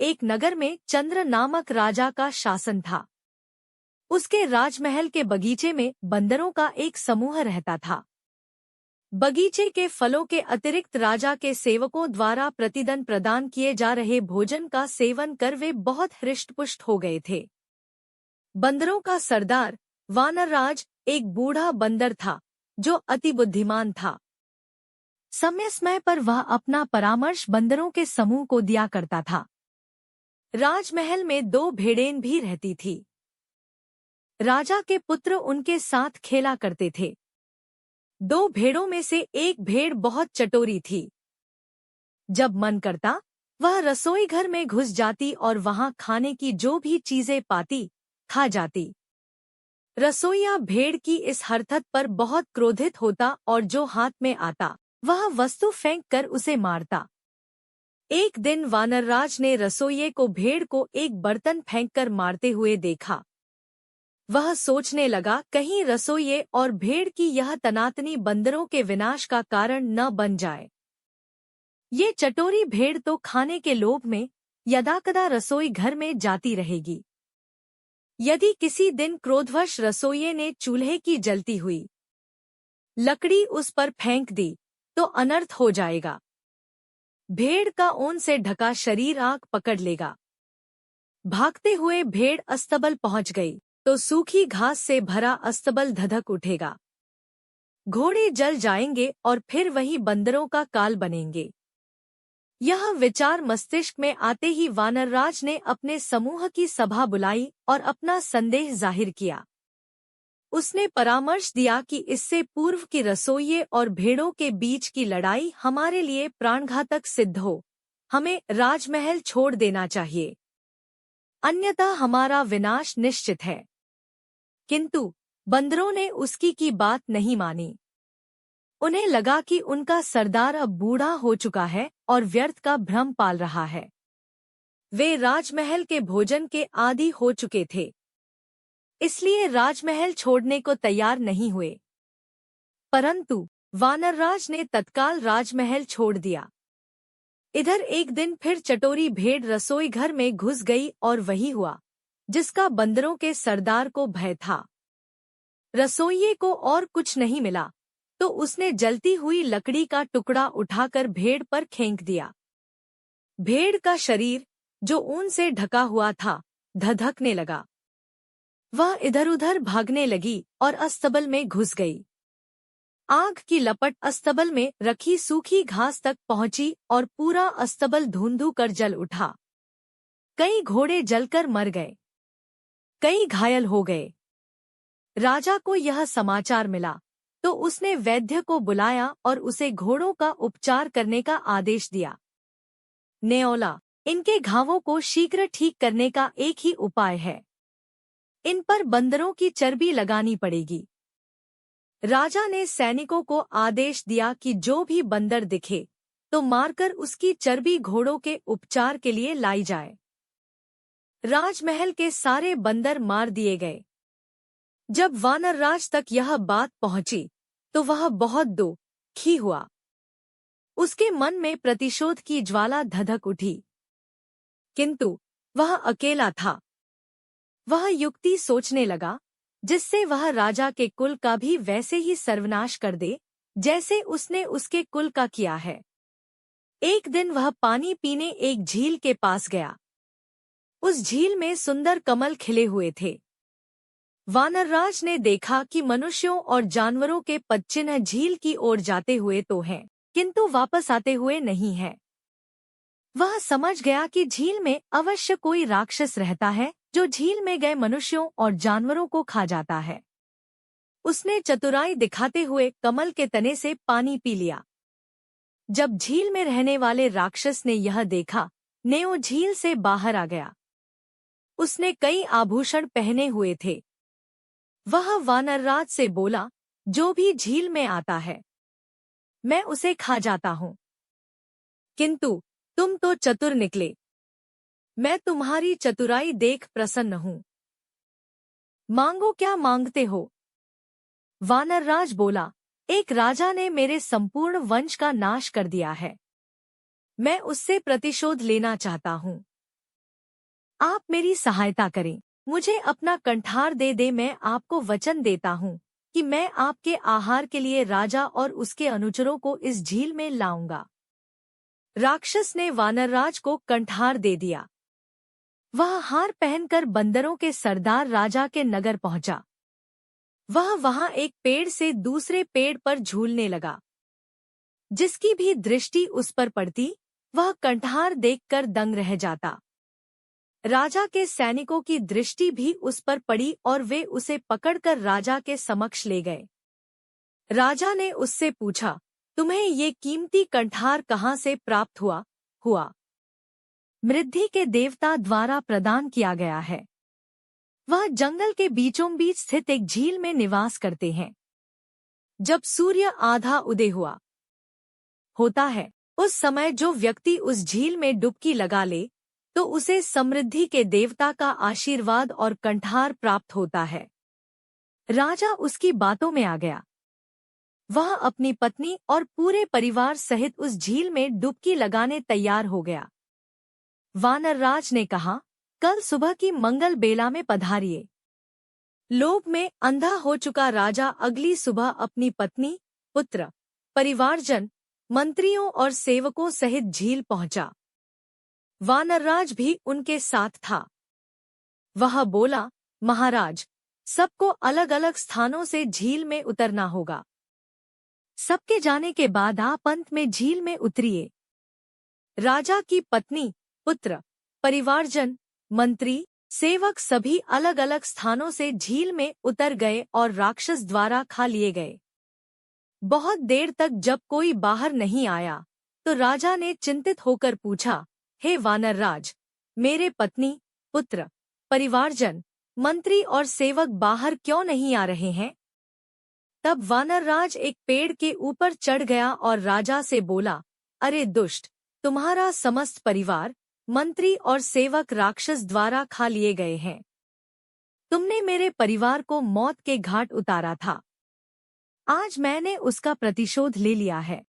एक नगर में चंद्र नामक राजा का शासन था। उसके राजमहल के बगीचे में बंदरों का एक समूह रहता था। बगीचे के फलों के अतिरिक्त राजा के सेवकों द्वारा प्रतिदिन प्रदान किए जा रहे भोजन का सेवन कर वे बहुत हृष्टपुष्ट हो गए थे। बंदरों का सरदार वानरराज एक बूढ़ा बंदर था जो अति बुद्धिमान था। समय समय पर वह अपना परामर्श बंदरों के समूह को दिया करता था। राजमहल में 2 भेड़ें भी रहती थी। राजा के पुत्र उनके साथ खेला करते थे। 2 भेड़ों में से एक भेड़ बहुत चटोरी थी। जब मन करता वह रसोई घर में घुस जाती और वहां खाने की जो भी चीजें पाती खा जाती। रसोइया भेड़ की इस हरकत पर बहुत क्रोधित होता और जो हाथ में आता वह वस्तु फेंक कर उसे मारता। एक दिन वानरराज ने रसोइये को भेड़ को एक बर्तन फेंककर मारते हुए देखा। वह सोचने लगा कहीं रसोइये और भेड़ की यह तनातनी बंदरों के विनाश का कारण न बन जाए। ये चटोरी भेड़ तो खाने के लोभ में यदाकदा रसोई घर में जाती रहेगी। यदि किसी दिन क्रोधवश रसोइये ने चूल्हे की जलती हुई लकड़ी उस पर फेंक दी तो अनर्थ हो जाएगा। भेड़ का ऊन से ढका शरीर आग पकड़ लेगा। भागते हुए भेड़ अस्तबल पहुंच गई तो सूखी घास से भरा अस्तबल धधक उठेगा। घोड़े जल जाएंगे और फिर वही बंदरों का काल बनेंगे। यह विचार मस्तिष्क में आते ही वानरराज ने अपने समूह की सभा बुलाई और अपना संदेह जाहिर किया। उसने परामर्श दिया कि इससे पूर्व की रसोइये और भेड़ों के बीच की लड़ाई हमारे लिए प्राणघातक सिद्ध हो, हमें राजमहल छोड़ देना चाहिए, अन्यथा हमारा विनाश निश्चित है। किंतु बंदरों ने उसकी की बात नहीं मानी। उन्हें लगा कि उनका सरदार अब बूढ़ा हो चुका है और व्यर्थ का भ्रम पाल रहा है। वे राजमहल के भोजन के आदी हो चुके थे, इसलिए राजमहल छोड़ने को तैयार नहीं हुए। परंतु वानरराज ने तत्काल राजमहल छोड़ दिया। इधर एक दिन फिर चटोरी भेड़ रसोई घर में घुस गई और वही हुआ जिसका बंदरों के सरदार को भय था। रसोइये को और कुछ नहीं मिला तो उसने जलती हुई लकड़ी का टुकड़ा उठाकर भेड़ पर फेंक दिया। भेड़ का शरीर जो ऊन से ढका हुआ था धधकने लगा। वह इधर उधर भागने लगी और अस्तबल में घुस गई। आग की लपट अस्तबल में रखी सूखी घास तक पहुंची और पूरा अस्तबल धुंधु कर जल उठा। कई घोड़े जलकर मर गए, कई घायल हो गए। राजा को यह समाचार मिला तो उसने वैद्य को बुलाया और उसे घोड़ों का उपचार करने का आदेश दिया। न्योला, इनके घावों को शीघ्र ठीक करने का एक ही उपाय है, इन पर बंदरों की चर्बी लगानी पड़ेगी। राजा ने सैनिकों को आदेश दिया कि जो भी बंदर दिखे तो मारकर उसकी चर्बी घोड़ों के उपचार के लिए लाई जाए। राजमहल के सारे बंदर मार दिए गए। जब वानरराज तक यह बात पहुंची तो वह बहुत दुखी हुआ। उसके मन में प्रतिशोध की ज्वाला धधक उठी, किंतु वह अकेला था। वह युक्ति सोचने लगा जिससे वह राजा के कुल का भी वैसे ही सर्वनाश कर दे जैसे उसने उसके कुल का किया है। एक दिन वह पानी पीने एक झील के पास गया। उस झील में सुंदर कमल खिले हुए थे। वानरराज ने देखा कि मनुष्यों और जानवरों के पदचिन्ह झील की ओर जाते हुए तो हैं, किंतु वापस आते हुए नहीं है। वह समझ गया कि झील में अवश्य कोई राक्षस रहता है जो झील में गए मनुष्यों और जानवरों को खा जाता है। उसने चतुराई दिखाते हुए कमल के तने से पानी पी लिया। जब झील में रहने वाले राक्षस ने यह देखा, नेओ झील से बाहर आ गया। उसने कई आभूषण पहने हुए थे। वह वानरराज से बोला, जो भी झील में आता है मैं उसे खा जाता हूँ, किंतु तुम तो चतुर निकले। मैं तुम्हारी चतुराई देख प्रसन्न हूँ। मांगो, क्या मांगते हो? वानरराज बोला, एक राजा ने मेरे संपूर्ण वंश का नाश कर दिया है। मैं उससे प्रतिशोध लेना चाहता हूँ। आप मेरी सहायता करें, मुझे अपना कंठार दे। मैं आपको वचन देता हूँ कि मैं आपके आहार के लिए राजा और उसके अनुचरों को इस झील में लाऊंगा। राक्षस ने वानरराज को कंठार दे दिया। वह हार पहनकर बंदरों के सरदार राजा के नगर पहुंचा। वह वहां एक पेड़ से दूसरे पेड़ पर झूलने लगा। जिसकी भी दृष्टि उस पर पड़ती, वह कंठार देखकर दंग रह जाता। राजा के सैनिकों की दृष्टि भी उस पर पड़ी और वे उसे पकड़कर राजा के समक्ष ले गए। राजा ने उससे पूछा, तुम्हें ये कीमती कंठार कहाँ से प्राप्त हुआ? मृद्धि के देवता द्वारा प्रदान किया गया है। वह जंगल के बीचों बीच स्थित एक झील में निवास करते हैं। जब सूर्य आधा उदय होता है, उस समय जो व्यक्ति उस झील में डुबकी लगा ले, तो उसे समृद्धि के देवता का आशीर्वाद और कंठार प्राप्त होता है। राजा उसकी बातों में आ गया। वह अपनी पत्नी और पूरे परिवार सहित उस झील में डुबकी लगाने तैयार हो गया। वानरराज ने कहा, कल सुबह की मंगल बेला में पधारिए। लोभ में अंधा हो चुका राजा अगली सुबह अपनी पत्नी, पुत्र, परिवारजन, मंत्रियों और सेवकों सहित झील पहुंचा। वानरराज भी उनके साथ था। वह बोला, महाराज, सबको अलग अलग स्थानों से झील में उतरना होगा। सबके जाने के बाद आप अंत में झील में उतरिए। राजा की पत्नी, पुत्र, परिवारजन, मंत्री, सेवक सभी अलग अलग स्थानों से झील में उतर गए और राक्षस द्वारा खा लिए गए। बहुत देर तक जब कोई बाहर नहीं आया, तो राजा ने चिंतित होकर पूछा, हे वानरराज, मेरे पत्नी, पुत्र, परिवारजन, मंत्री और सेवक बाहर क्यों नहीं आ रहे हैं? तब वानरराज एक पेड़ के ऊपर चढ़ गया और राजा से बोला, अरे दुष्ट, तुम्हारा समस्त परिवार, मंत्री और सेवक राक्षस द्वारा खा लिए गए हैं। तुमने मेरे परिवार को मौत के घाट उतारा था। आज मैंने उसका प्रतिशोध ले लिया है।